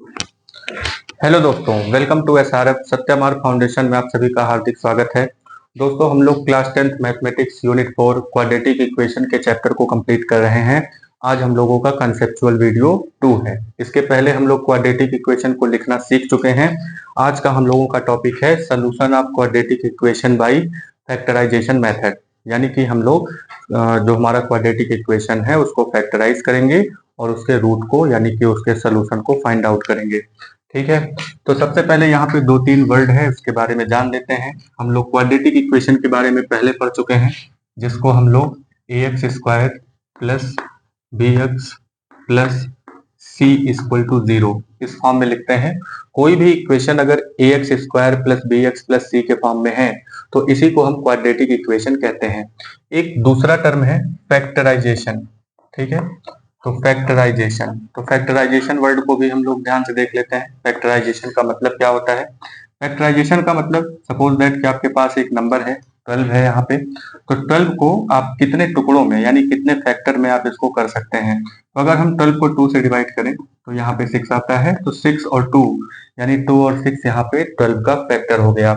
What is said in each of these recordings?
Hello दोस्तों, welcome to SRF सत्यमार्ग foundation में आप सभी का हार्दिक स्वागत है। दोस्तों, हम लोग class 10th mathematics unit 4 quadratic equation के चैप्टर को कंप्लीट कर रहे हैं। आज हम लोगों का कंसेप्चुअल वीडियो 2 है। इसके पहले हम लोग क्वाड्रेटिक इक्वेशन को लिखना सीख चुके हैं। आज का हम लोगों का टॉपिक है solution of quadratic equation by factorisation method, यानी कि हम लोग जो हमारा क्वाड्रेटिक इक्वेशन है उसको फैक्टराइज करेंगे और उसके रूट को यानी कि उसके सोल्यूशन को फाइंड आउट करेंगे। ठीक है, तो सबसे पहले यहाँ पे दो तीन वर्ड है उसके बारे में जान लेते हैं। हम लोग क्वाड्रेटिक इक्वेशन के बारे में पहले पढ़ चुके हैं, जिसको हम लोग a x square plus b x plus c equal to 0 इस फॉर्म में लिखते हैं। कोई भी इक्वेशन अगर a x square plus b x plus c के फॉर्म में है तो इसी को हम क्वाड्रेटिक इक्वेशन कहते हैं। एक दूसरा टर्म है फैक्टराइजेशन। ठीक है, तो फैक्टराइजेशन वर्ड को भी हम लोग ध्यान से देख लेते हैं। फैक्टराइजेशन का मतलब क्या होता है? फैक्टराइजेशन का मतलब सपोज दैट कि आपके पास एक नंबर है 12 है यहाँ पे, तो 12 को आप कितने टुकड़ों में यानी कितने फैक्टर में आप इसको कर सकते हैं। तो अगर हम 12 को 2 से डिवाइड करें तो यहाँ पे 6 आता है, तो 6 और 2 यानी 2 और 6 यहाँ पे 12 का फैक्टर हो गया।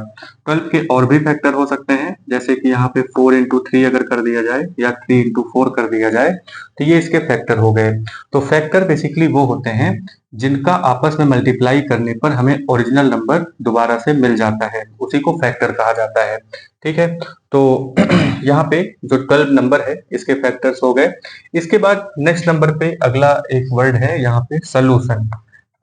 12 के और भी फैक्टर हो सकते हैं, जैसे कि यहाँ पे 4 इंटू 3 अगर कर दिया जाए या 3 इंटू 4 कर दिया जाए तो ये इसके फैक्टर हो गए। तो फैक्टर बेसिकली वो होते हैं जिनका आपस में मल्टीप्लाई करने पर हमें ओरिजिनल नंबर दोबारा से मिल जाता है, उसी को फैक्टर कहा जाता है। ठीक है, तो यहाँ पे जो 12 नंबर है इसके फैक्टर्स हो गए। इसके बाद नेक्स्ट नंबर पे अगला एक वर्ड है यहाँ पे सोल्यूशन।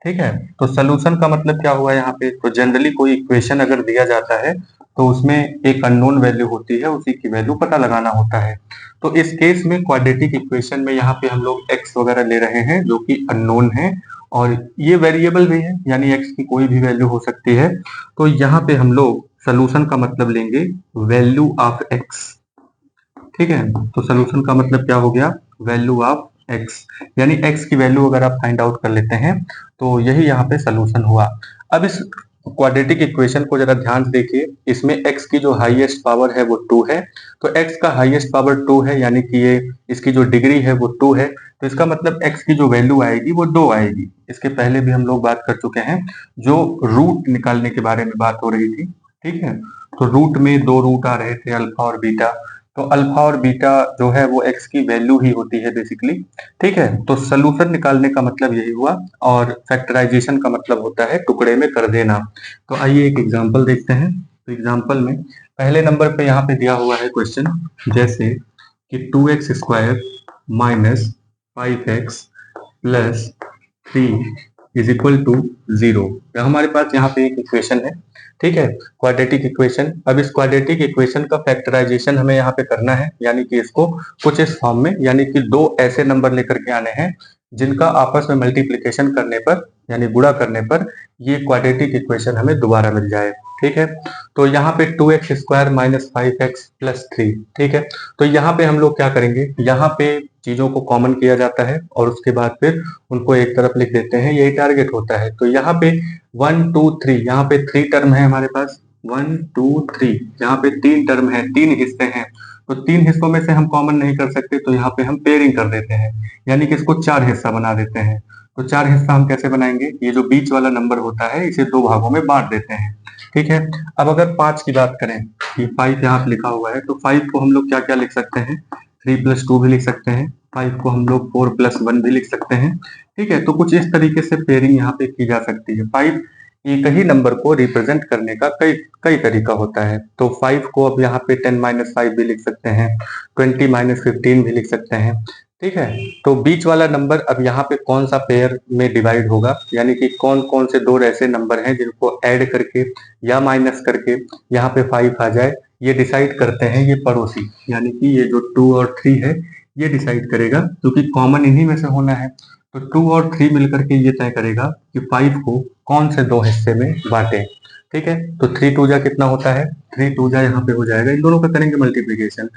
ठीक है, तो सोल्यूशन का मतलब क्या हुआ यहाँ पे? तो जनरली कोई इक्वेशन अगर दिया जाता है तो उसमें एक अननोन वैल्यू होती है, उसी की वैल्यू पता लगाना होता है। तो इस केस में क्वाड्रेटिक इक्वेशन में यहाँ पे हम लोग एक्स वगैरह ले रहे हैं जो कि अननोन है, और ये वेरिएबल भी है यानी एक्स की कोई भी वैल्यू हो सकती है। तो यहाँ पे हम लोग सोल्यूशन का मतलब लेंगे वैल्यू ऑफ एक्स। ठीक है, तो सोल्यूशन का मतलब क्या हो गया? वैल्यू ऑफ एक्स, यानी एक्स की वैल्यू अगर आप फाइंड आउट कर लेते हैं तो यही यहाँ पे सोल्यूशन हुआ। अब इस क्वाड्रेटिक इक्वेशन को जरा ध्यान से देखिए। इसमें x की जो हाईएस्ट पावर है वो 2 है, तो x का हाईएस्ट पावर 2 है यानी कि ये इसकी जो डिग्री है वो 2 है, तो इसका मतलब x की जो वैल्यू आएगी वो 2 आएगी। इसके पहले भी हम लोग बात कर चुके हैं, जो रूट निकालने के बारे में बात हो रही थी। ठीक है, तो रूट में दो रूट आ रहे थे, अल्फा और बीटा। तो अल्फा और बीटा जो है वो x की वैल्यू ही होती है बेसिकली। ठीक है, तो सोल्यूशन निकालने का मतलब यही हुआ, और फैक्टराइजेशन का मतलब होता है टुकड़े में कर देना। तो आइए एक एग्जांपल देखते हैं। तो एग्जांपल में पहले नंबर पे यहाँ पे दिया हुआ है क्वेश्चन, जैसे कि 2x square minus 5x plus 3 is equal to 0। हमारे पास यहाँ पे एक इक्वेशन है। ठीक है, क्वाड्रेटिक इक्वेशन। अब इस क्वाड्रेटिक इक्वेशन का फैक्टराइजेशन हमें यहाँ पे करना है, यानी कि इसको कुछ इस फॉर्म में, यानी कि दो ऐसे नंबर लेकर के आने हैं जिनका आपस में मल्टीप्लीकेशन करने पर यानी गुणा करने पर ये क्वाड्रेटिक इक्वेशन हमें दोबारा मिल जाए। ठीक है, तो यहाँ पे 2x square minus 5x plus 3। ठीक है, तो यहाँ पे हम लोग क्या करेंगे? यहाँ पे चीजों को कॉमन किया जाता है और उसके बाद फिर उनको एक तरफ लिख देते हैं, यही टारगेट होता है। तो यहाँ पे 1 2 3, यहाँ पे 3 टर्म है हमारे पास, 1 2 3, यहाँ पे 3 टर्म है, 3 हिस्से हैं। तो 3 हिस्सों में से हम कॉमन नहीं कर सकते, तो यहाँ पे हम पेयरिंग कर देते हैं, यानी कि इसको 4 हिस्सा बना देते हैं। तो 4 हिस्सा हम कैसे बनाएंगे? ये जो बीच वाला नंबर होता है इसे दो भागों में बांट देते हैं। ठीक है, अब अगर 5 की बात करें, ये 5 यहाँ पे लिखा हुआ है, तो 5 को हम लोग क्या क्या लिख सकते हैं? 3 प्लस 2 भी लिख सकते हैं, 5 को हम लोग 4 प्लस 1 भी लिख सकते हैं। ठीक है, तो कुछ इस तरीके से पेयरिंग यहाँ पे की जा सकती है। 5 एक ही नंबर को रिप्रेजेंट करने का कई कई तरीका होता है। तो 5 को अब यहाँ पे 10 माइनस 5 भी लिख सकते हैं, 20 माइनस 15 भी लिख सकते हैं। ठीक है, तो बीच वाला नंबर अब यहाँ पे कौन सा पेयर में डिवाइड होगा, यानी कि कौन कौन से दो ऐसे नंबर हैं जिनको ऐड करके या माइनस करके यहाँ पे 5 आ जाए, ये डिसाइड करते हैं ये पड़ोसी, यानी कि ये जो 2 और 3 है ये डिसाइड करेगा, क्योंकि कॉमन इन्हीं में से होना है। तो 2 और 3 मिलकर के ये तय करेगा कि 5 को कौन से दो हिस्से में बांटे। ठीक है, तो 3 2 जा कितना होता है? 3 2 जा यहाँ पे हो जाएगा, इन दोनों का करेंगे मल्टीप्लीकेशन।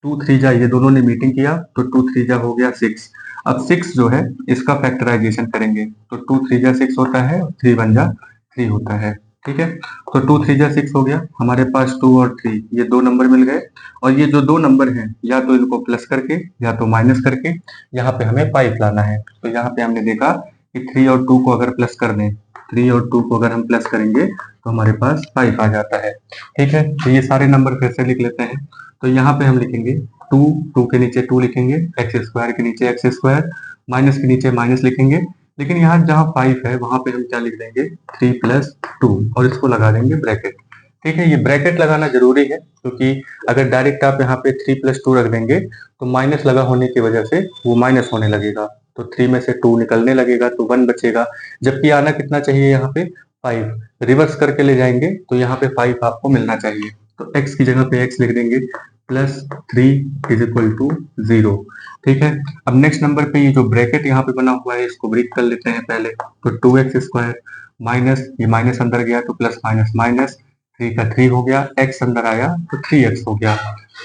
2 3 जा, ये दोनों ने मीटिंग किया तो 2 3 जा हो गया 6। अब 6 जो है इसका फैक्टराइजेशन करेंगे, तो 2 3 जा 6 होता है, 3 1 जा 3 होता है। ठीक है, तो 2 3 जा 6 हो गया, हमारे पास 2 और 3 ये दो नंबर मिल गए। और ये जो दो नंबर हैं या तो इनको प्लस करके या तो माइनस करके यहाँ पे हमें 5 लाना है। तो यहाँ पे हमने देखा कि 3 और 2 को अगर प्लस कर दें, 3 और 2 को अगर हम प्लस करेंगे तो हमारे पास 5 आ जाता है। ठीक है, तो ये सारे नंबर फिर से लिख लेते हैं। तो यहाँ पे हम लिखेंगे 2, 2 के नीचे 2 लिखेंगे, एक्स स्क्वायर के नीचे एक्स स्क्वायर, माइनस के नीचे माइनस लिखेंगे, लेकिन यहाँ जहाँ 5 है वहां पे हम क्या लिख देंगे 3 प्लस 2 और इसको लगा देंगे ब्रैकेट। ठीक है, ये ब्रैकेट लगाना जरूरी है क्योंकि अगर डायरेक्ट आप यहाँ पे 3 प्लस 2 रख देंगे तो माइनस लगा होने की वजह से वो माइनस होने लगेगा, तो 3 में से 2 निकलने लगेगा तो 1 बचेगा, जबकि आना कितना चाहिए यहाँ पे 5। रिवर्स करके ले जाएंगे तो यहाँ पे 5 आपको मिलना चाहिए, तो x की जगह पे x लिख देंगे प्लस 3 इज इक्वल टू 0। ठीक है, अब नेक्स्ट नंबर पे ये जो ब्रैकेट यहाँ पे बना हुआ है इसको ब्रेक कर लेते हैं पहले। तो 2x स्क्वायर माइनस ये माइनस अंदर गया तो प्लस माइनस माइनस, 3 का 3 हो गया, x अंदर आया तो 3x हो गया,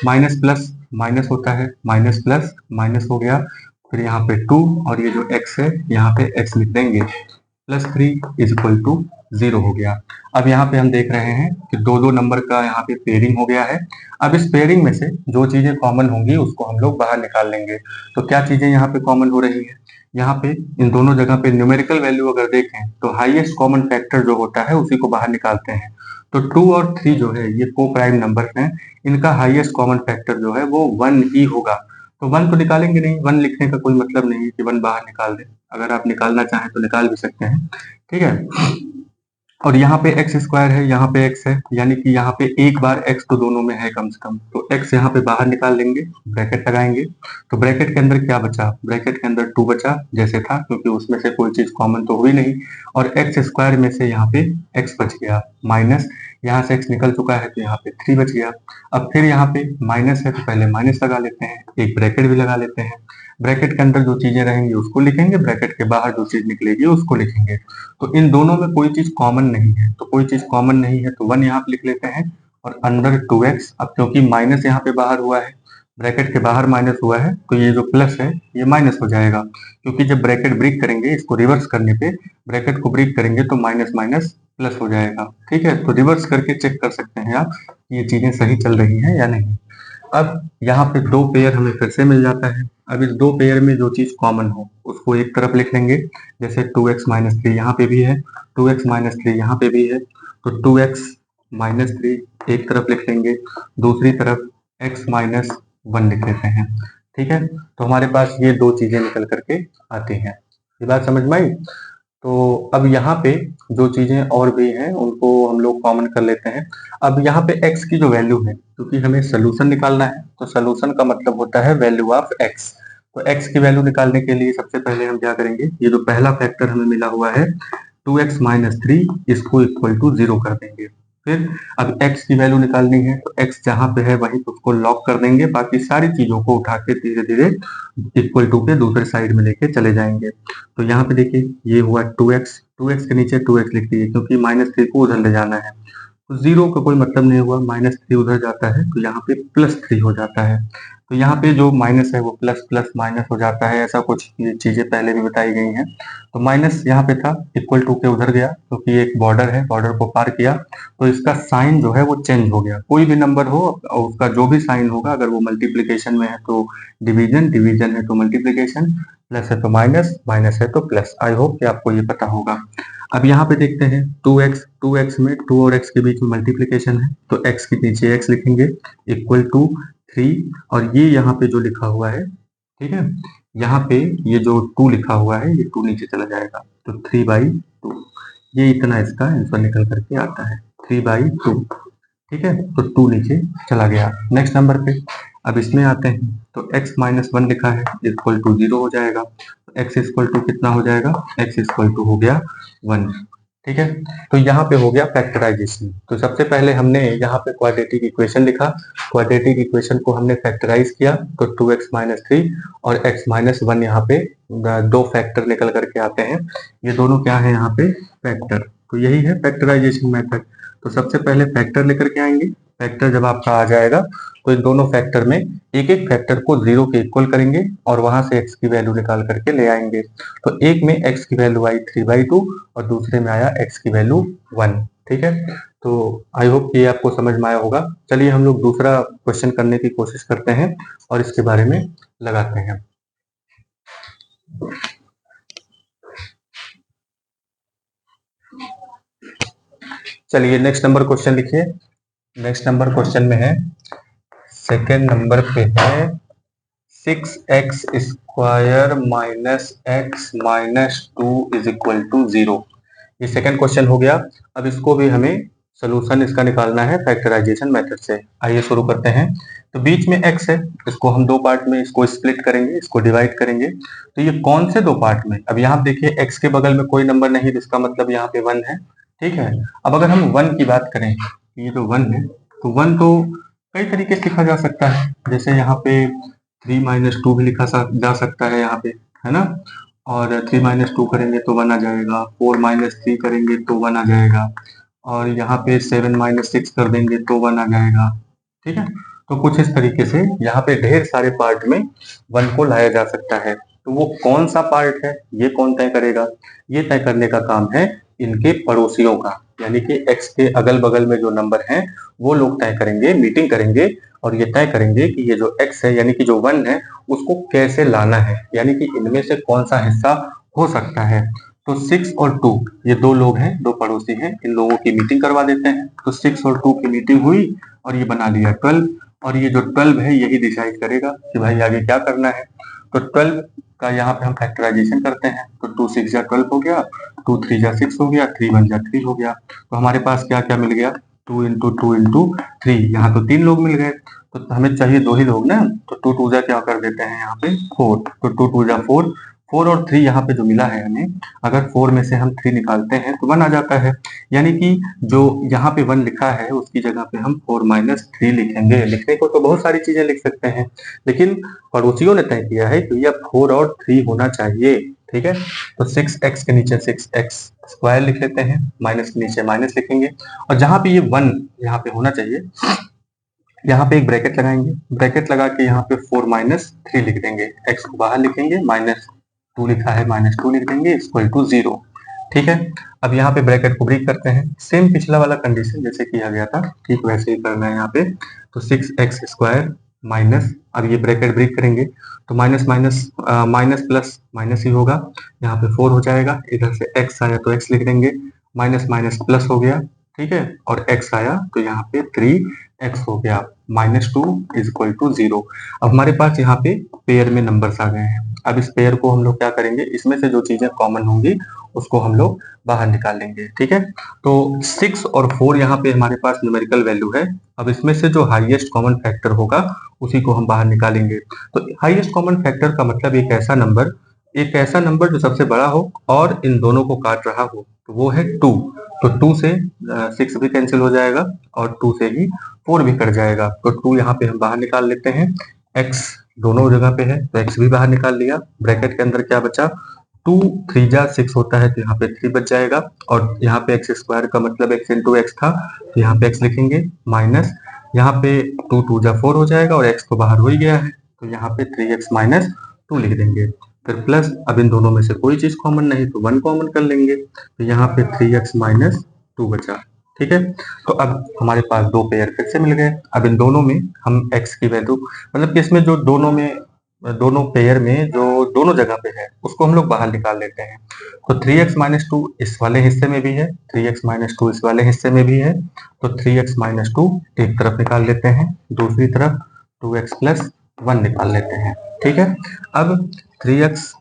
माइनस प्लस माइनस होता है, माइनस प्लस माइनस हो गया, फिर यहाँ पे 2 और ये जो x है यहाँ पे x लिख देंगे, प्लस 3 इज इक्वल टू 0 हो गया। अब यहाँ पे हम देख रहे हैं कि दो दो नंबर का यहाँ पे पेयरिंग हो गया है। अब इस पेयरिंग में से जो चीजें कॉमन होंगी उसको हम लोग बाहर निकाल लेंगे। तो क्या चीजें यहाँ पे कॉमन हो रही है, यहाँ पे इन दोनों जगह पे न्यूमेरिकल वैल्यू अगर देखें तो हाईएस्ट कॉमन फैक्टर जो होता है उसी को बाहर निकालते हैं। तो 2 और 3 जो है ये को प्राइम नंबर हैं, इनका हाईएस्ट कॉमन फैक्टर जो है वो 1 ही होगा। तो 1 तो निकालेंगे नहीं, 1 लिखने का कोई मतलब नहीं है कि 1 बाहर निकाल दें, अगर आप निकालना चाहें तो निकाल भी सकते हैं। ठीक है, और यहाँ पे एक्स स्क्वायर है, यहाँ पे एक्स है, यानी कि यहाँ पे एक बार एक्स तो दोनों में है कम से कम, तो एक्स यहाँ पे बाहर निकाल लेंगे, ब्रैकेट लगाएंगे। तो ब्रैकेट के अंदर क्या बचा, ब्रैकेट के अंदर 2 बचा जैसे था, क्योंकि उसमें से कोई चीज कॉमन तो हुई नहीं, और एक्स स्क्वायर में से यहाँ पे एक्स बच गया, माइनस यहाँ से एक्स निकल चुका है तो यहाँ पे 3 बच गया। अब फिर यहाँ पे माइनस है तो पहले माइनस लगा लेते हैं, एक ब्रैकेट भी लगा लेते हैं। ब्रैकेट के अंदर जो चीजें रहेंगी उसको लिखेंगे, ब्रैकेट के बाहर जो चीज निकलेगी उसको लिखेंगे। तो इन दोनों में कोई चीज कॉमन नहीं है, तो कोई चीज कॉमन नहीं है तो 1 यहाँ पे लिख लेते हैं, और अंदर 2x। अब क्योंकि माइनस यहाँ पे बाहर हुआ है, ब्रैकेट के बाहर माइनस हुआ है, तो ये जो प्लस है ये माइनस हो जाएगा, क्योंकि जब ब्रैकेट ब्रेक करेंगे इसको रिवर्स करने पे, ब्रैकेट को ब्रेक करेंगे तो माइनस माइनस प्लस हो जाएगा। ठीक है, तो रिवर्स करके चेक कर सकते हैं आप ये चीजें सही चल रही हैं या नहीं। अब यहाँ पे 2 पेयर हमें फिर से मिल जाता है। अब इस 2 पेयर में जो चीज कॉमन हो उसको एक तरफ लिख लेंगे, जैसे 2x माइनस 3 यहाँ पे भी है, 2x माइनस 3 यहाँ पे भी है, तो 2x माइनस 3 एक तरफ लिख लेंगे, दूसरी तरफ x माइनस 1 लिख लेते हैं। ठीक है, तो हमारे पास ये दो चीजें निकल करके आती हैं। ये बात समझ में आई। तो अब यहाँ पे जो चीजें और भी हैं उनको हम लोग कॉमन कर लेते हैं। अब यहाँ पे x की जो वैल्यू है, क्योंकि हमें सोल्यूशन निकालना है, तो सोल्यूशन का मतलब होता है वैल्यू ऑफ x। तो x की वैल्यू निकालने के लिए सबसे पहले हम क्या करेंगे, ये जो पहला फैक्टर हमें मिला हुआ है 2x माइनस 3, इसको इक्वल टू 0 कर देंगे। फिर अब x की वैल्यू निकालनी है तो x जहां पे है वहीं उसको लॉक कर देंगे, बाकी सारी चीजों को उठा के धीरे धीरे इक्वल टू के दूसरे साइड में लेके चले जाएंगे। तो यहाँ पे देखिए ये हुआ 2x, 2x के नीचे 2x लिख दिए, क्योंकि माइनस 3 को उधर ले जाना है, तो 0 का कोई मतलब नहीं हुआ, माइनस 3 उधर जाता है तो यहाँ पे प्लस 3 हो जाता है। तो यहाँ पे जो माइनस है वो प्लस प्लस माइनस हो जाता है, ऐसा कुछ ये चीजें पहले भी बताई गई हैं। तो माइनस यहाँ पे था, इक्वल टू के उधर गया, क्योंकि एक बॉर्डर है, बॉर्डर को पार किया तो इसका साइन जो है वो चेंज हो गया। कोई भी नंबर हो और उसका जो भी साइन होगा, अगर वो मल्टीप्लीकेशन में है तो डिवीजन, डिवीजन है तो मल्टीप्लीकेशन, प्लस है तो माइनस, माइनस है तो प्लस। आई होप कि आपको ये पता होगा। अब यहाँ पे देखते हैं 2x में 2 और x के बीच में मल्टीप्लीकेशन है, तो x के नीचे x लिखेंगे, इक्वल टू 3, और ये यहाँ पे जो लिखा हुआ है, ठीक है, यहाँ पे ये जो 2 लिखा हुआ है ये 2 नीचे चला जाएगा, तो 3/2, ये इतना इसका आंसर निकल करके आता है 3/2। ठीक है, तो 2 नीचे चला गया। नेक्स्ट नंबर पे अब इसमें आते हैं, तो x माइनस 1 लिखा है, इक्वल टू 0 हो जाएगा, तो x इक्वल टू कितना हो जाएगा, x इक्वल टू हो गया 1। ठीक है, तो यहाँ पे हो गया फैक्टराइजेशन। तो सबसे पहले हमने यहाँ पे क्वाड्रेटिक इक्वेशन लिखा, क्वाड्रेटिक इक्वेशन को हमने फैक्टराइज किया, तो 2x माइनस 3 और x माइनस 1 यहाँ पे दो फैक्टर निकल करके आते हैं, ये दोनों क्या है यहाँ पे फैक्टर। तो यही है फैक्टराइजेशन मेथड। तो सबसे पहले फैक्टर लेकर के आएंगे, फैक्टर जब आपका आ जाएगा तो इन दोनों फैक्टर में एक एक फैक्टर को 0 के इक्वल करेंगे और वहां से x की वैल्यू निकाल करके ले आएंगे। तो एक में x की वैल्यू आई 3/2 और दूसरे में आया x की वैल्यू 1। ठीक है, तो आई होप ये आपको समझ में आया होगा। चलिए हम लोग दूसरा क्वेश्चन करने की कोशिश करते हैं और इसके बारे में लगाते हैं। चलिए नेक्स्ट नंबर क्वेश्चन लिखिए। नेक्स्ट नंबर क्वेश्चन में है, सेकेंड नंबर पे है 6x² minus x minus 2 is equal to 0। ये सेकेंड क्वेश्चन हो गया। अब इसको भी हमें सोल्यूशन इसका निकालना है फैक्टराइजेशन मेथड से। आइए शुरू करते हैं। तो बीच में x है, इसको हम दो पार्ट में इसको स्प्लिट करेंगे, इसको डिवाइड करेंगे। तो ये कौन से दो पार्ट में? अब यहाँ देखिए x के बगल में कोई नंबर नहीं, जिसका मतलब यहाँ पे 1 है। ठीक है, अब अगर हम 1 की बात करें, ये जो 1 है, तो 1 तो कई तरीके से लिखा जा सकता है। जैसे यहाँ पे 3 माइनस 2 भी लिखा जा सकता है यहाँ पे, है ना। और 3 माइनस 2 करेंगे तो 1 आ जाएगा, 4 माइनस 3 करेंगे तो 1 आ जाएगा, और यहाँ पे 7 माइनस 6 कर देंगे तो 1 आ जाएगा। ठीक है, तो कुछ इस तरीके से यहाँ पे ढेर सारे पार्ट में 1 को लाया जा सकता है। तो वो कौन सा पार्ट है, ये कौन तय करेगा? ये तय करने का काम है इनके पड़ोसियों का, यानी कि x के अगल बगल में जो नंबर हैं वो लोग तय करेंगे, मीटिंग करेंगे, और ये तय करेंगे कि ये जो x है यानी कि जो 1 है उसको कैसे लाना है, यानी कि इनमें से कौन सा हिस्सा हो सकता है। तो 6 और 2 ये दो लोग हैं, दो पड़ोसी हैं, इन लोगों की मीटिंग करवा देते हैं। तो 6 और 2 की मीटिंग हुई और ये बना लिया 12, और ये जो 12 है यही डिसाइड करेगा कि भाई आगे क्या करना है। तो 12 का यहाँ पे हम फैक्टराइजेशन करते हैं। तो 2 6 जा 12 हो गया, 2 3 जा 6 हो गया, 3 1 जा 3 हो गया। तो हमारे पास क्या क्या मिल गया? 2 इंटू 2 इंटू 3। यहाँ तो 3 लोग मिल गए, तो हमें चाहिए 2 ही लोग ना। तो 2 2 जा क्या कर देते हैं यहाँ पे 4, तो 2 2 जा 4, 4 और 3 यहाँ पे जो मिला है हमें, अगर 4 में से हम 3 निकालते हैं तो 1 आ जाता है। यानी कि जो यहाँ पे 1 लिखा है उसकी जगह पे हम 4 माइनस 3 लिखेंगे। लिखने को तो बहुत सारी चीजें लिख सकते हैं, लेकिन पड़ोसियों ने तय किया है कि यह 4 और 3 होना चाहिए। ठीक है, तो 6x के नीचे 6x² लिख लेते हैं, माइनस के नीचे माइनस लिखेंगे, और जहां पे ये 1 यहाँ पे होना चाहिए, यहाँ पे एक ब्रैकेट लगाएंगे। ब्रैकेट लगा के यहाँ पे 4 माइनस 3 लिख देंगे, x को बाहर लिखेंगे, माइनस 2 लिखा है माइनस 2 लिख देंगे, इक्वल टू 0। ठीक है, अब यहाँ पे ब्रैकेट को ब्रेक करते हैं, सेम पिछला वाला कंडीशन जैसे किया गया था ठीक वैसे ही करना है यहाँ पे। तो 6x² माइनस, अब ये ब्रैकेट ब्रेक करेंगे तो minus minus minus plus minus ही होगा, यहाँ पे 4 हो जाएगा, इधर से x आया तो x लिख देंगे, माइनस माइनस प्लस हो गया। ठीक है, और x आया तो यहाँ पे 3x हो गया, -2 इज इक्वल टू 0। अब हमारे पास यहाँ पे पेयर में नंबर्स आ गए हैं। अब इस पेयर को हम लोग क्या करेंगे, इसमें से जो चीजें कॉमन होंगी उसको हम लोग बाहर निकाल लेंगे। ठीक है, तो 6 और 4 यहाँ पे हमारे पास न्यूमेरिकल वैल्यू है। अब इसमें से जो हाईएस्ट कॉमन फैक्टर होगा उसी को हम बाहर निकालेंगे। तो हाईएस्ट कॉमन फैक्टर का मतलब एक ऐसा नंबर जो सबसे बड़ा हो और इन दोनों को काट रहा हो, तो वो है 2। तो 2 से 6 भी कैंसिल हो जाएगा और 2 से ही 4 भी कट जाएगा। तो 2 यहाँ पे हम बाहर निकाल लेते हैं, x दोनों जगह पे है तो x भी बाहर निकाल लिया। ब्रैकेट के अंदर क्या बचा, 2 3 जा 6 होता है तो यहाँ पे 3 बच जाएगा, और यहाँ पे x² का मतलब x इंटू x था तो यहाँ पे x लिखेंगे, माइनस यहाँ पे 2 2 जा 4 हो जाएगा और x तो बाहर हो ही गया है तो यहाँ पे 3x माइनस 2 लिख देंगे, फिर प्लस, अब इन दोनों में से कोई चीज कॉमन नहीं तो 1 कॉमन कर लेंगे, तो यहाँ पे 3x माइनस 2 बचा। ठीक है, तो अब हमारे पास दो पेयर फिर से मिल गए। अब इन दोनों में हम x की वैल्यू, मतलब कि इसमें जो दोनों पेयर में जो दोनों जगह पे है उसको हम लोग बाहर निकाल लेते हैं। तो 3x माइनस 2 इस वाले हिस्से में भी है, 3x माइनस 2 इस वाले हिस्से में भी है, तो 3x माइनस 2 एक तरफ निकाल लेते हैं, दूसरी तरफ 2x प्लस 1 निकाल लेते हैं। ठीक है, अब 3x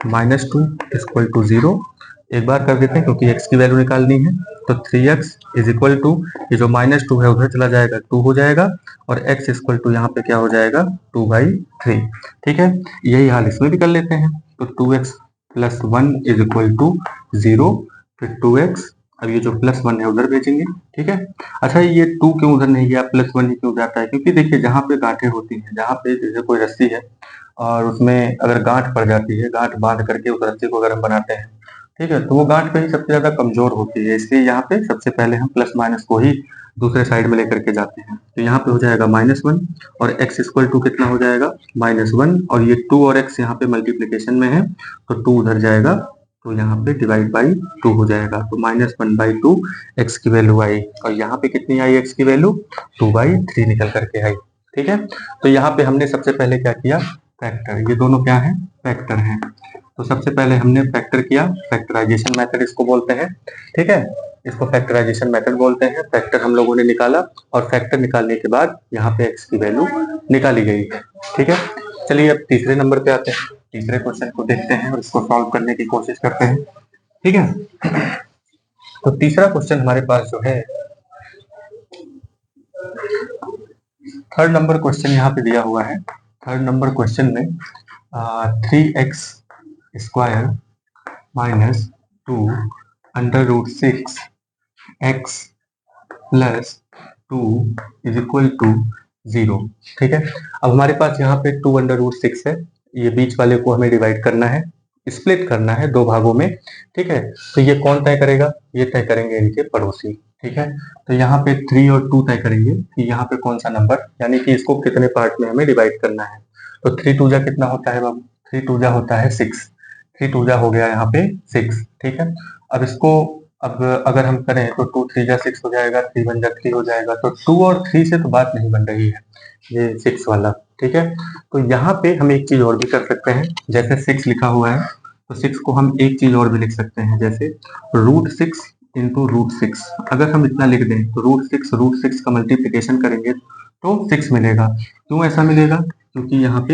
माइनस 2 इक्वल टू 0 एक बार कर देते हैं क्योंकि x की वैल्यू निकालनी है। तो 3x इज इक्वल टू, ये जो -2 है उधर चला जाएगा 2 हो जाएगा, और x इक्वल टू यहाँ पे क्या हो जाएगा 2/3। ठीक है, यही हाल इसमें भी कर लेते हैं। तो 2x plus 1 is equal to 0, फिर 2x, अब ये जो प्लस 1 है उधर भेजेंगे। ठीक है, अच्छा ये 2 क्यों उधर नहीं गया, प्लस 1 ही क्यों जाता है? क्योंकि देखिए जहाँ पे गांठें होती हैं, जहाँ पे जैसे कोई रस्सी है और उसमें अगर गांठ पड़ जाती है, गांठ बांध करके उस रस्सी को अगर हम बनाते हैं, ठीक है, तो वो गांठ कहीं सबसे ज्यादा कमजोर होती है, इसलिए यहाँ पे सबसे पहले हम प्लस माइनस को ही दूसरे साइड में लेकर के जाते हैं। तो यहाँ पे हो जाएगा -1 और x इक्वल टू कितना हो जाएगा -1, और ये 2 और x यहाँ पे मल्टीप्लीकेशन में है तो 2 उधर जाएगा तो यहाँ पे डिवाइड बाई 2 हो जाएगा, तो -1/2 x की वैल्यू आई, और यहाँ पे कितनी आई x की वैल्यू 2/3 निकल करके आई। ठीक है, तो यहाँ पे हमने सबसे पहले क्या किया, फैक्टर, ये दोनों क्या है फैक्टर हैं। तो सबसे पहले हमने फैक्टर किया, फैक्टराइजेशन मेथड इसको बोलते हैं, ठीक है, इसको फैक्टराइजेशन मेथड बोलते हैं। फैक्टर हम लोगों ने निकाला और फैक्टर निकालने के बाद यहाँ पे x की वैल्यू निकाली गई है, ठीक है। चलिए अब तीसरे नंबर पे आते हैं, तीसरे क्वेश्चन को देखते हैं और इसको सॉल्व करने की कोशिश करते हैं, ठीक है। तो तीसरा क्वेश्चन हमारे पास जो है, थर्ड नंबर क्वेश्चन यहाँ पे दिया हुआ है। थर्ड नंबर क्वेश्चन में 3x square minus 2 under root 6 x plus 2 is equal to 0, ठीक है। अब हमारे पास यहाँ पे 2 अंडर रूट 6 है, ये बीच वाले को हमें डिवाइड करना है, स्प्लिट करना है दो भागों में, ठीक है। तो ये कौन तय करेगा, ये तय करेंगे इनके पड़ोसी, ठीक है। तो यहाँ पे 3 और 2 तय करेंगे कि यहाँ पे कौन सा नंबर, यानी कि इसको कितने पार्ट में हमें डिवाइड करना है। तो 3 2 जा कितना होता है बाबू, 3 2 जा होता है 6, 3 2 जा हो गया यहाँ पे 6, ठीक है। अब इसको अब अगर हम करें तो 2 3 जा 6 हो जाएगा, 3 1 जा 3 हो जाएगा। तो 2 और 3 से तो बात नहीं बन रही है, ये 6 वाला, ठीक है। तो यहाँ पे हम एक चीज और भी कर सकते हैं, जैसे 6 लिखा हुआ है तो 6 को हम एक चीज और भी लिख सकते हैं, जैसे रूट 6 इंटू रूट 6। अगर हम इतना लिख दें तो रूट 6 का मल्टीप्लीकेशन करेंगे तो 6 मिलेगा। क्यों ऐसा मिलेगा, क्योंकि यहाँ पे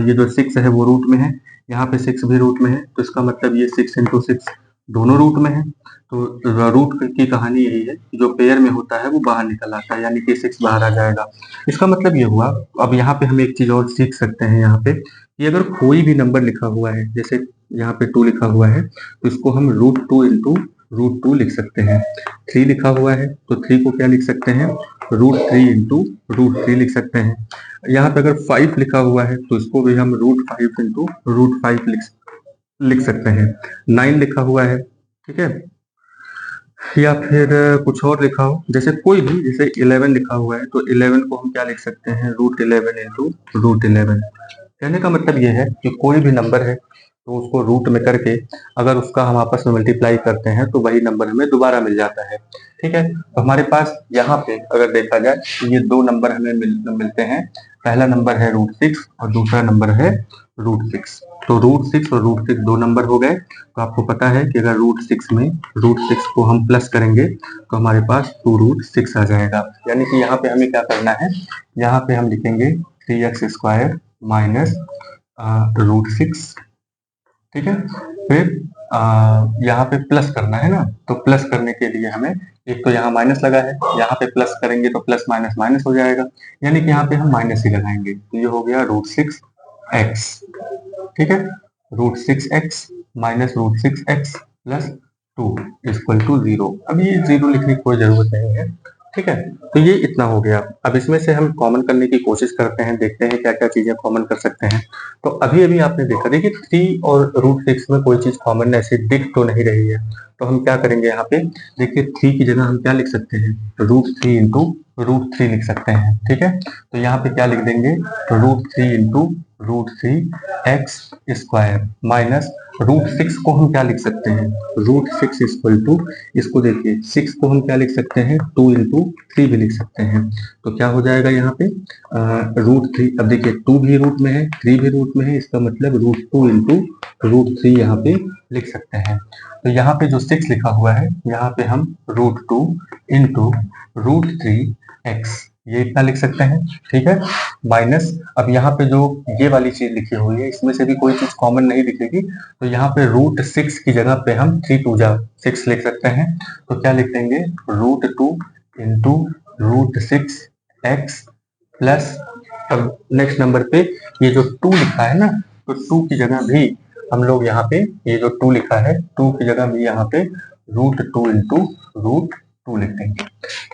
ये जो 6 है वो रूट में है, यहाँ पे 6 भी रूट में है, तो इसका मतलब ये 6 इंटू 6 दोनों रूट में है। तो रूट की कहानी यही है कि जो पेयर में होता है वो बाहर निकल आता है, यानी कि 6 बाहर आ जाएगा। इसका मतलब ये हुआ, अब यहाँ पे हम एक चीज और सीख सकते हैं यहाँ पे कि अगर कोई भी नंबर लिखा हुआ है, जैसे यहाँ पे 2 लिखा हुआ है तो इसको हम √2 इंटू √2 लिख सकते हैं। 3 लिखा हुआ है तो 3 को क्या लिख सकते हैं, √3 इंटू √3 लिख सकते हैं। यहाँ पे अगर 5 लिखा हुआ है तो इसको भी हम √5 इंटू √5 लिख सकते हैं। 9 लिखा हुआ है, ठीक है, या फिर कुछ और लिखा हो, जैसे कोई भी, जैसे 11 लिखा हुआ है तो 11 को हम क्या लिख सकते हैं, √11 इंटू √11। कहने का मतलब ये है कि कोई भी नंबर है तो उसको रूट में करके अगर उसका हम आपस में मल्टीप्लाई करते हैं तो वही नंबर हमें दोबारा मिल जाता है, ठीक है। तो हमारे पास यहाँ पे अगर देखा जाए तो ये दो नंबर हमें मिलते हैं। पहला नंबर है √6 और दूसरा नंबर है √6। तो √6 और √6 दो नंबर हो गए। तो आपको पता है कि अगर √6 में √6 को हम प्लस करेंगे तो हमारे पास 2√6 आ जाएगा। यानी कि यहाँ पे हमें क्या करना है, यहाँ पे हम लिखेंगे 3x स्क्वायर माइनस √6, ठीक है। फिर यहाँ पे प्लस करना है ना, तो प्लस करने के लिए हमें एक तो यहाँ माइनस लगा है, यहाँ पे प्लस करेंगे तो प्लस माइनस माइनस हो जाएगा, यानी कि यहाँ पे हम माइनस ही लगाएंगे। तो ये हो गया √6x, ठीक है, √6x minus √6x plus 2 equal to 0। अब ये 0 लिखने की कोई जरूरत नहीं है, ठीक है। तो ये इतना हो गया। अब इसमें से हम कॉमन करने की कोशिश करते हैं, देखते हैं क्या क्या चीजें कॉमन कर सकते हैं। तो अभी अभी आपने देखा, देखिए 3 और √6 में कोई चीज कॉमन ऐसे दिख तो नहीं रही है, तो हम क्या करेंगे यहाँ पे, देखिए 3 की जगह हम क्या लिख सकते हैं, √3 इंटू √3 लिख सकते हैं, ठीक है। तो यहाँ पे क्या लिख देंगे, √3 इंटू √3 x स्क्वायर माइनस √6 को हम क्या लिख सकते हैं, √6 इक्वल टू, इसको देखिए 6 को हम क्या लिख सकते हैं, 2 इंटू 3 भी लिख सकते हैं। तो क्या हो जाएगा यहाँ पे √3, अब देखिए 2 भी रूट में है, 3 भी रूट में है, इसका मतलब √2 इंटू √3 यहाँ पे लिख सकते हैं। तो यहाँ पे जो 6 लिखा हुआ है, यहाँ पे हम √2 इंटू √3x ये इतना लिख सकते हैं, ठीक है, माइनस, अब यहाँ पे जो ये वाली चीज लिखी हुई है इसमें से भी कोई चीज कॉमन नहीं दिखेगी, तो यहाँ पे √6 की जगह पे हम 3 2 जा 6 लिख सकते हैं। तो क्या लिख देंगे, √2 इंटू √6x प्लस, अब नेक्स्ट नंबर पे ये जो 2 लिखा है ना, तो 2 की जगह भी हम लोग यहाँ पे ये जो 2 लिखा है 2 की जगह भी यहाँ पे √2 इंटू √2 लिख देंगे,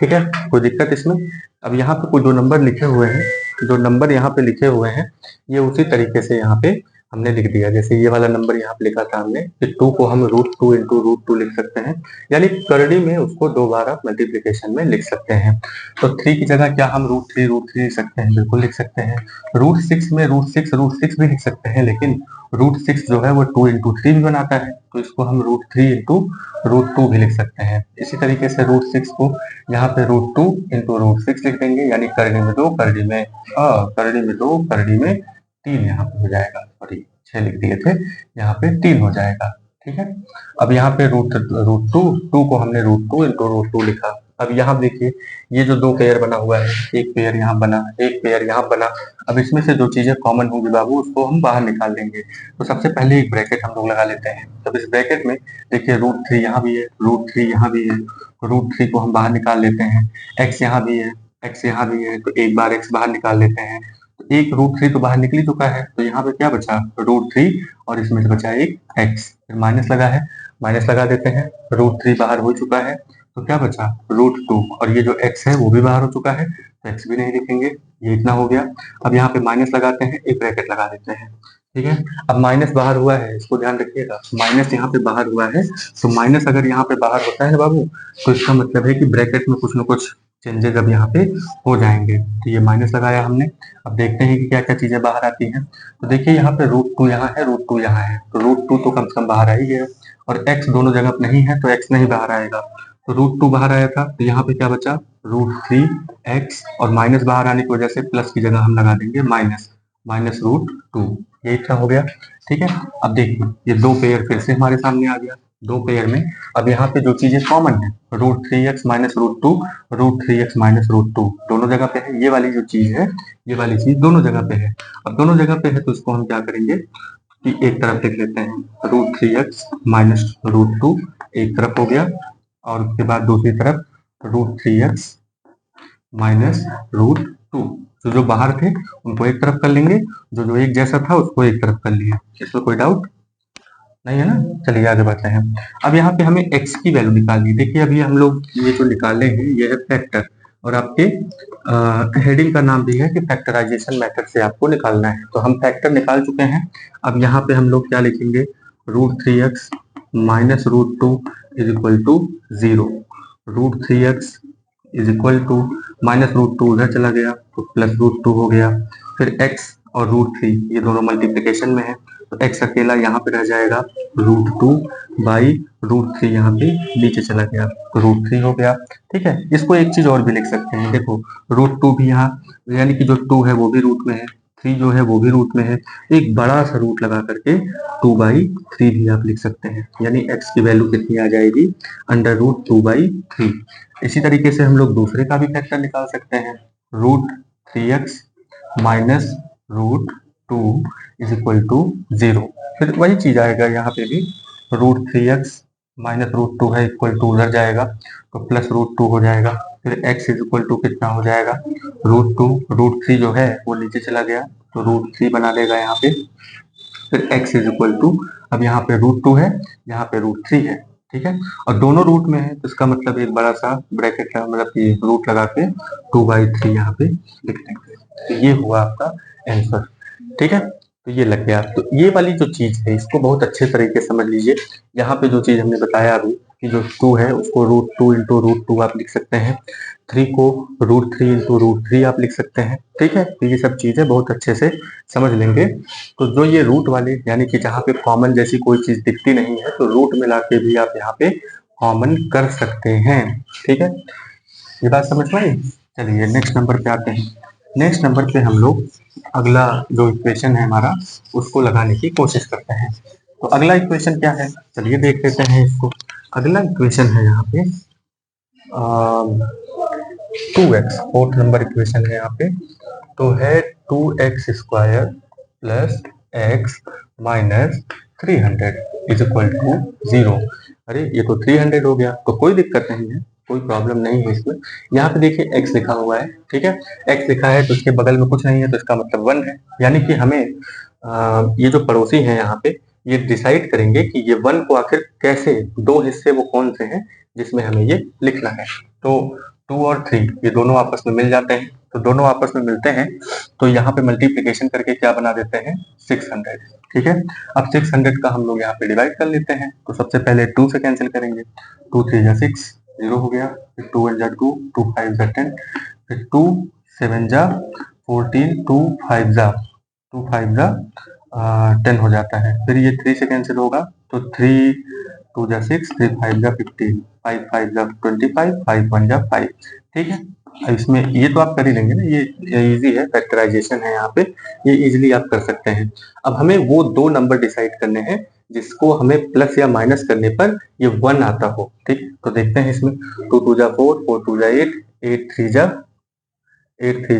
ठीक है, कोई दिक्कत इसमें। अब यहाँ पे कोई दो नंबर लिखे हुए हैं, जो नंबर यहाँ पे लिखे हुए हैं ये उसी तरीके से यहाँ पे हमने लिख दिया, जैसे ये वाला नंबर यहाँ पे लिखा था हमने कि 2 को हम √2 इंटू √2 लिख सकते हैं, यानी करड़ी में उसको दोबारा मल्टीप्लीकेशन में लिख सकते हैं। तो 3 की जगह क्या हम √3 लिख सकते हैं, बिल्कुल लिख सकते हैं। √6 में √6 भी लिख सकते हैं, लेकिन √6 जो है वो 2 इंटू 3 भी बनाता है, तो इसको हम √3 इंटू √2 भी लिख सकते हैं। इसी तरीके से √6 को यहाँ पे √2 इंटू √6 लिख देंगे, यानी करड़ी में 2, करड़ी में 2, करड़ी में 3 यहाँ पे हो जाएगा, सॉरी 6 लिख दिए थे, यहाँ पे 3 हो जाएगा। ठीक है, अब यहाँ पे रूट रूट टू को हमने root two into root two लिखा। अब यहाँ देखिए ये जो दो पेयर बना हुआ है, एक पेयर यहाँ बना, एक पेयर यहाँ बना। अब इसमें से जो चीजें कॉमन होंगी बाबू उसको हम बाहर निकाल लेंगे। तो सबसे पहले एक ब्रैकेट हम लोग लगा लेते हैं। तब इस ब्रैकेट में देखिए रूट थ्री यहाँ भी है, रूट थ्री यहाँ भी है, तो रूट थ्री को हम बाहर निकाल लेते हैं। एक्स यहाँ भी है, एक्स यहाँ भी है, तो एक बार एक्स बाहर निकाल लेते हैं। तो एक रूट थ्री तो बाहर निकल चुका है, तो यहाँ पे क्या बचा, रूट थ्री, और इसमें से बचा एक एक्स, फिर माइनस लगा है, माइनस लगा देते हैं। रूट थ्री बाहर हो चुका है, तो क्या बचा, रूट टू, और ये जो एक्स है वो भी बाहर हो चुका है, तो एक्स भी नहीं लिखेंगे, ये इतना हो गया। अब यहाँ पे माइनस लगाते हैं, एक ब्रैकेट लगा देते हैं। ठीक है, अब माइनस बाहर हुआ है, इसको ध्यान रखिएगा, माइनस यहाँ पे बाहर हुआ है, तो माइनस अगर यहाँ पे बाहर होता है बाबू, तो इसका मतलब है कि ब्रैकेट में कुछ ना कुछ चेंजेस अब यहाँ पे हो जाएंगे। तो ये माइनस लगाया हमने। अब देखते हैं कि क्या क्या चीजें बाहर आती हैं। तो देखिए यहाँ पे रूट टू यहाँ है, रूट टू यहाँ है, तो रूट टू तो कम से कम बाहर आ ही गया, और एक्स दोनों जगह पे नहीं है, तो एक्स नहीं बाहर आएगा। तो रूट टू बाहर आया था, तो यहाँ पे क्या बचा, रूट थ्री एक्स, और माइनस बाहर आने की वजह से प्लस की जगह हम लगा देंगे माइनस, माइनस रूट टू, ये इतना हो गया। ठीक है, अब देखिए ये दो पेयर फिर से हमारे सामने आ गया। दो पेयर में अब यहाँ पे जो चीजें कॉमन है, root three x minus root two, root three x minus root two दोनों जगह पे है। ये वाली जो चीज है, ये वाली चीज दोनों जगह पे है। अब दोनों जगह पे है तो इसको हम क्या करेंगे कि एक तरफ लिख लेते हैं, root three x minus root two एक तरफ हो गया, और उसके बाद दूसरी तरफ root three x minus root two. तो जो बाहर थे उनको एक तरफ कर लेंगे, जो जो एक जैसा था उसको एक तरफ कर लिया। इसमें कोई डाउट नहीं है ना। चलिए आगे बढ़ते हैं। अब यहाँ पे हमें x की वैल्यू निकालनी है। देखिए अभी हम लोग ये जो निकाले हैं ये है फैक्टर, और आपके हेडिंग का नाम भी है कि फैक्टराइजेशन मेथड से आपको निकालना है। तो हम फैक्टर निकाल चुके हैं। अब यहाँ पे हम लोग क्या लिखेंगे, root three x minus root two is equal to zero, root three x is equal to minus root two उधर चला गया तो प्लस रूट टू हो गया, फिर x और रूट थ्री ये दोनों मल्टीप्लिकेशन में है, तो x अकेला यहाँ पे रह जाएगा, root two by root three यहाँ पे नीचे चला गया, तो रूट थ्री हो गया। ठीक है, इसको एक चीज और भी लिख सकते हैं, देखो रूट टू भी यहाँ, यानी कि जो टू है वो भी रूट में है, थ्री जो है वो भी रूट में है, एक बड़ा सा रूट लगा करके टू बाई थ्री भी आप लिख सकते हैं, यानी x की वैल्यू कितनी आ जाएगी, under root two by three. इसी तरीके से हम लोग दूसरे का भी फैक्टर निकाल सकते हैं, root three x minus root two is equal to zero, फिर वही चीज आएगा यहाँ पे भी, root three x minus root two है इक्वल टू उधर जाएगा तो प्लस रूट टू हो जाएगा, फिर x इज इक्वल टू कितना हो जाएगा, रूट टू, रूट थ्री जो है वो नीचे चला गया तो रूट थ्री बना देगा यहाँ पे, फिर x इज इक्वल टू, अब यहाँ पे रूट टू है, यहाँ पे रूट थ्री है। ठीक है, और दोनों रूट में है तो इसका मतलब एक बड़ा सा ब्रैकेट है, मतलब कि रूट लगा के टू बाई थ्री यहाँ पे लिख देंगे। तो ये हुआ आपका आंसर। ठीक है, तो ये लग गया। तो ये वाली जो चीज है इसको बहुत अच्छे तरीके से समझ लीजिए। यहाँ पे जो चीज हमने बताया अभी कि जो टू है उसको root two into root two आप लिख सकते हैं, थ्री को root three into root three आप लिख सकते हैं। ठीक है, तो ये सब चीजें बहुत अच्छे से समझ लेंगे। तो जो ये रूट वाले यानी कि जहाँ पे कॉमन जैसी कोई चीज दिखती नहीं है तो रूट मिला के भी आप यहाँ पे कॉमन कर सकते हैं। ठीक है, ये बात समझ में आई। चलिए नेक्स्ट नंबर पे आते हैं। नेक्स्ट नंबर पे हम लोग अगला जो इक्वेशन है हमारा उसको लगाने की कोशिश करते हैं। तो अगला इक्वेशन क्या है, चलिए देख लेते हैं इसको। अगला इक्वेशन है यहाँ पे two x, fourth number equation है यहाँ पे, तो है two x square plus x minus 300 is equal to zero. अरे ये तो 300 हो गया, तो कोई दिक्कत नहीं है, कोई प्रॉब्लम नहीं है इसमें। यहाँ पे देखिए x लिखा हुआ है, ठीक है, x लिखा है तो इसके बगल में कुछ नहीं है तो इसका मतलब 1 है, यानी कि हमें ये जो पड़ोसी हैं यहाँ पे ये डिसाइड करेंगे कि ये 1 को आखिर कैसे, दो हिस्से वो कौन से हैं जिसमें हमें ये लिखना है। तो 2 और 3 ये दोनों आपस में मिल जाते हैं, तो दोनों आपस में मिलते हैं तो यहाँ पे मल्टीप्लिकेशन करके क्या बना देते हैं 600। ठीक है, अब 600 का हम लोग यहाँ पे डिवाइड कर लेते हैं, तो सबसे पहले 2 से कैंसिल करेंगे, 2 3 जा 6 जीरो हो गया, फिर 2 1 जा 2, 2 5 जा 10, फिर 2 7 जा 14, 2 5 जा 10 हो जाता है, फिर ये 3 से कैंसिल होगा तो 3 2 जा 6, 3 5 जा 15, 5 5 जा 25, 5 1 जा 5। ठीक है, इसमें ये तो आप कर ही लेंगे ना, ये इजी है, फैक्टराइजेशन है यहाँ पे, ये इजीली आप कर सकते हैं। अब हमें वो दो नंबर डिसाइड करने हैं जिसको हमें प्लस या माइनस करने पर ये 1 आता हो। ठीक, तो देखते हैं इसमें 2 2 जा 4, 4 2 जा 8, 8 3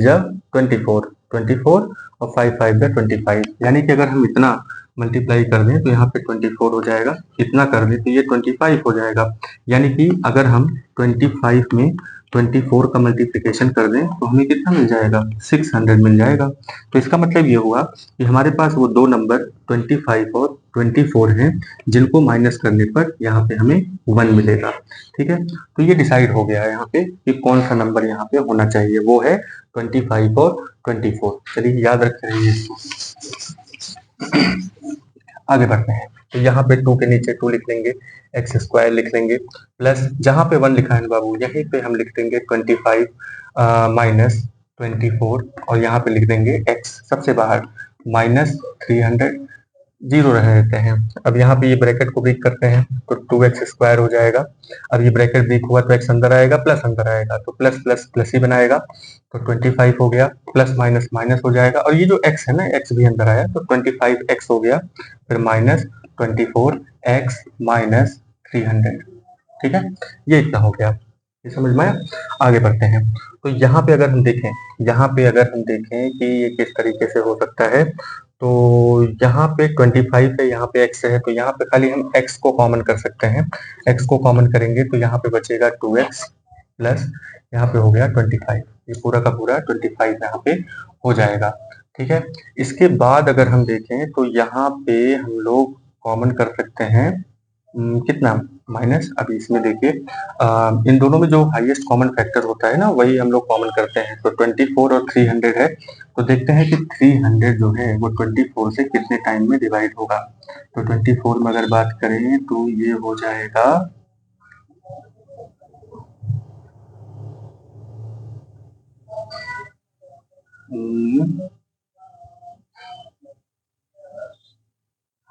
जा 24, 24 और 5 5 जा 25। यानी कि अगर हम इतना मल्टीप्लाई कर दें तो यहाँ पे 24 हो जाएगा, इतना कर दें तो ये 25 हो जाएगा। यानी कि अगर हम 25 में 24 का मल्टीप्लिकेशन कर दें तो हमें कितना मिल जाएगा, 600 मिल जाएगा। तो इसका मतलब ये हुआ कि हमारे पास वो दो नंबर 25 और 24 हैं जिनको माइनस करने पर यहाँ पे हमें 1 मिलेगा। ठीक है, तो ये डिसाइड हो गया है यहाँ पे कि कौन सा नंबर यहाँ पे होना चाहिए, वो है 25 और 24। चलिए याद रख रहे हैं, आगे बढ़ते हैं। तो यहाँ पे 2 के नीचे 2 लिख लेंगे, एक्स स्क्वायर लिख लेंगे, प्लस जहाँ पे 1 लिखा है ना बाबू यहीं पे हम लिख देंगे 25 माइनस 24 और यहाँ पे लिख देंगे एक्स सबसे बाहर माइनस 300, जीरो रह देते हैं। अब यहाँ पे ये ब्रैकेट को ब्रेक करते हैं तो 2x स्क्वायर हो जाएगा। अब ये ब्रैकेट ब्रेक हुआ तो x अंदर आएगा, प्लस अंदर आएगा तो प्लस प्लस प्लस ही बनाएगा, तो 25 हो गया, प्लस माइनस माइनस हो जाएगा, और ये जो x है ना x भी अंदर आया तो 25x हो गया, फिर माइनस 24x माइनस 300। ठीक है, ये इतना हो गया, ये समझ में आया। आगे बढ़ते हैं। तो यहाँ पे अगर हम देखें, यहाँ पे अगर हम देखें कि ये किस तरीके से हो सकता है, तो यहाँ पे 25 है, यहाँ पे x है, तो यहाँ पे खाली हम x को कॉमन कर सकते हैं। x को कॉमन करेंगे तो यहाँ पे बचेगा 2x प्लस यहाँ पे हो गया 25, ये पूरा का पूरा 25 यहाँ पे हो जाएगा। ठीक है, इसके बाद अगर हम देखें तो यहाँ पे हम लोग कॉमन कर सकते हैं कितना, माइनस। अभी इसमें देखिए इन दोनों में जो हाईएस्ट कॉमन फैक्टर होता है ना वही हम लोग कॉमन करते हैं, तो 24 और 300 है, तो देखते हैं कि 300 जो है वो 24 से कितने टाइम में डिवाइड होगा। तो 24 में अगर बात करें तो ये हो जाएगा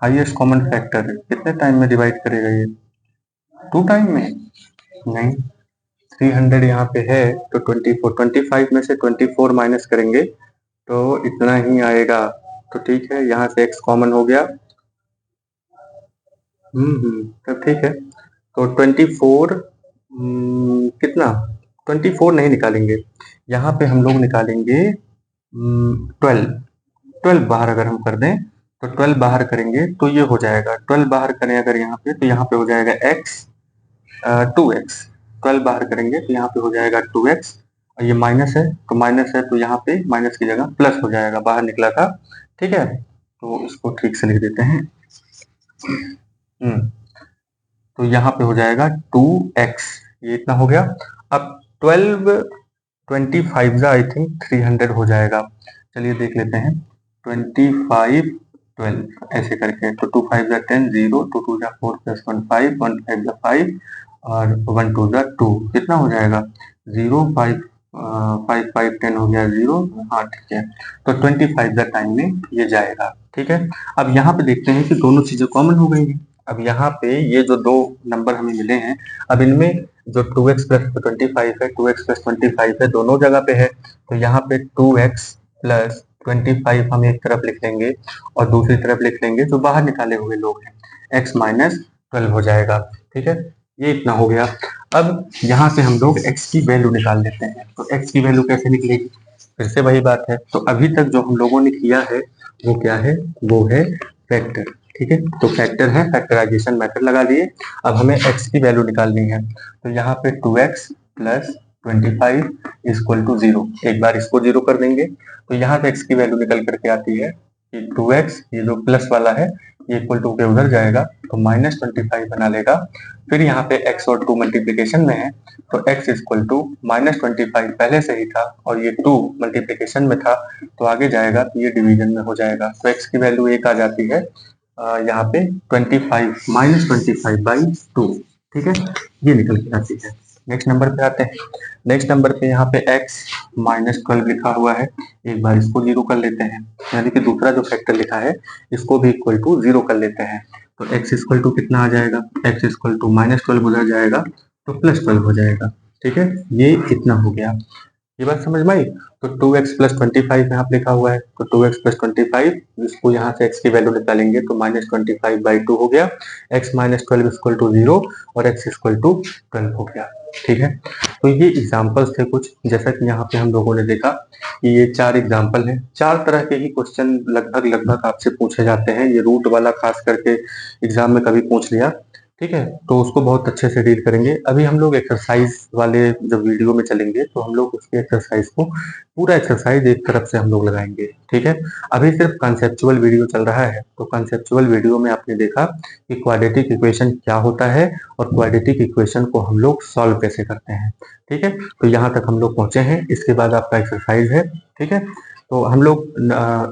हाईएस्ट कॉमन फैक्टर है, कितने टाइम में डिवाइड करेगा ये, 2 टाइम में नहीं, 300 यहाँ पे है तो 25 में से 24 माइनस करेंगे तो इतना ही आएगा। तो ठीक है, यहाँ से x कॉमन हो गया, तब ठीक है। तो 24 कितना, 24 नहीं निकालेंगे, यहाँ पे हम लोग निकालेंगे 12 बाहर अगर हम कर दें तो 12 बाहर करेंगे तो ये हो जाएगा, 12 बाहर करें अगर यहाँ पे तो यहाँ पे हो जाएगा x 2x, 12 बाहर करेंगे तो यहाँ पे हो जाएगा 2x, और ये माइनस है तो माइनस है तो यहाँ पे माइनस की जगह प्लस हो जाएगा, बाहर निकला था। ठीक है, तो इसको ठीक से लिख देते हैं। तो यहाँ पे हो जाएगा 2x, ये इतना हो गया। अब 12 25 आई थिंक 300 हो जाएगा, चलिए देख लेते हैं। 25 12 ऐसे करके, तो 2 5 जा 10, 0, 2 2 जा 4 प्लस 1 5, 1 5 जा 5 और 1 2 जा 2, कितना हो जाएगा 0 5 5 5 10 हो गया 0। हाँ ठीक है, तो 25 जा टाइम में ये जाएगा। ठीक है, अब यहाँ पे देखते हैं कि दोनों चीजें कॉमन हो गई हैं। अब यहाँ पे ये जो दो नंबर हमें मिले हैं, अब इनमें जो 2x प्लस 25 है, 2x प्लस 25 है, दोनों जगह पे है, तो यहाँ पे 2x प्लस 25 हम एक तरफ लिख लेंगे और दूसरी तरफ लिख लेंगे जो बाहर निकाले हुए लोग हैं, x माइनस 12 हो जाएगा। ठीक है, ये इतना हो गया। अब यहाँ से हम लोग x की वैल्यू निकाल लेते हैं, तो x की वैल्यू कैसे निकलेगी, फिर से वही बात है। तो अभी तक जो हम लोगों ने किया है वो क्या है, वो है फैक्टर। ठीक है, तो फैक्टर है, फैक्टराइजेशन मेथड लगा दिए। अब हमें x की वैल्यू निकालनी है, तो यहाँ पे 2x प्लस 25 इक्वल टू 0, एक बार इसको 0 कर देंगे तो यहाँ पे x की वैल्यू निकल करके आती है कि 2x, ये जो प्लस वाला है ये इक्वल टू के उधर जाएगा तो माइनस 25 बना लेगा। फिर यहाँ पे x और 2 मल्टीप्लीकेशन में है तो x इक्वल टू माइनस 25 पहले से ही था और ये 2 मल्टीप्लीकेशन में था तो आगे जाएगा तो ये डिवीजन में हो जाएगा, तो x की वैल्यू 1 आ जाती है यहाँ पे 25 माइनस 25 बाई 2। ठीक है, ये निकल के आती है। नेक्स्ट नंबर पे आते हैं। नेक्स्ट नंबर पे यहाँ पे x माइनस 12 लिखा हुआ है, एक बार इसको 0 कर लेते हैं, यानी कि दूसरा जो फैक्टर लिखा है इसको भी इक्वल टू 0 कर लेते हैं। तो x इक्वल टू कितना आ जाएगा, x इक्वल टू माइनस 12 उधर जाएगा तो प्लस 12 हो जाएगा। ठीक है, ये इतना हो गया। ये बात समझ में आई। तो 2x प्लस 25 यहाँ पे लिखा हुआ है, तो 2x प्लस 25, इसको यहाँ से x की वैल्यू निकालेंगे तो -25/2 हो गया, x माइनस 12 इक्वल टू 0 और x इक्वल टू 12 हो गया। ठीक है, तो ये एग्जाम्पल्स थे कुछ, जैसा कि यहाँ पे हम लोगों ने देखा कि ये 4 एग्जाम्पल हैं। 4 तरह के ही क्वेश्चन लगभग आपसे पूछे जाते हैं। ये रूट वाला खास करके एग्जाम में कभी पूछ लिया, ठीक है, तो उसको बहुत अच्छे से डील करेंगे। अभी हम लोग एक्सरसाइज वाले जब वीडियो में चलेंगे तो हम लोग उसके एक्सरसाइज को, पूरा एक्सरसाइज एक तरफ से हम लोग लगाएंगे। ठीक है, अभी सिर्फ कंसेप्चुअल वीडियो चल रहा है, तो कंसेप्चुअल वीडियो में आपने देखा कि क्वाड्रेटिक इक्वेशन क्या होता है और क्वाड्रेटिक इक्वेशन को हम लोग सॉल्व कैसे करते हैं। ठीक है, तो यहाँ तक हम लोग पहुंचे हैं। इसके बाद आपका एक्सरसाइज है। ठीक है, तो हम लोग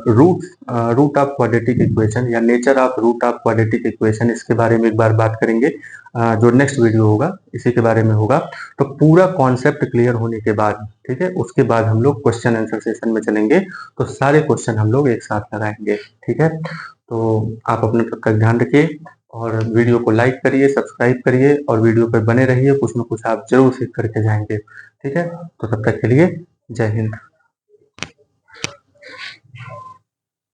रूट ऑफ क्वाड्रेटिक इक्वेशन या nature of root of quadratic equation, इसके बारे में एक बार बात करेंगे। जो नेक्स्ट वीडियो होगा इसी के बारे में होगा। तो पूरा कॉन्सेप्ट क्लियर होने के बाद, ठीक है, उसके बाद हम लोग क्वेश्चन आंसर सेशन में चलेंगे, तो सारे क्वेश्चन हम लोग एक साथ लगाएंगे। ठीक है, तो आप अपना तब तक ध्यान रखिए और वीडियो को लाइक करिए, सब्सक्राइब करिए और वीडियो पर बने रहिए, कुछ ना कुछ आप जरूर सीख करके जाएंगे। ठीक है, तो तब तक के लिए जय हिंद।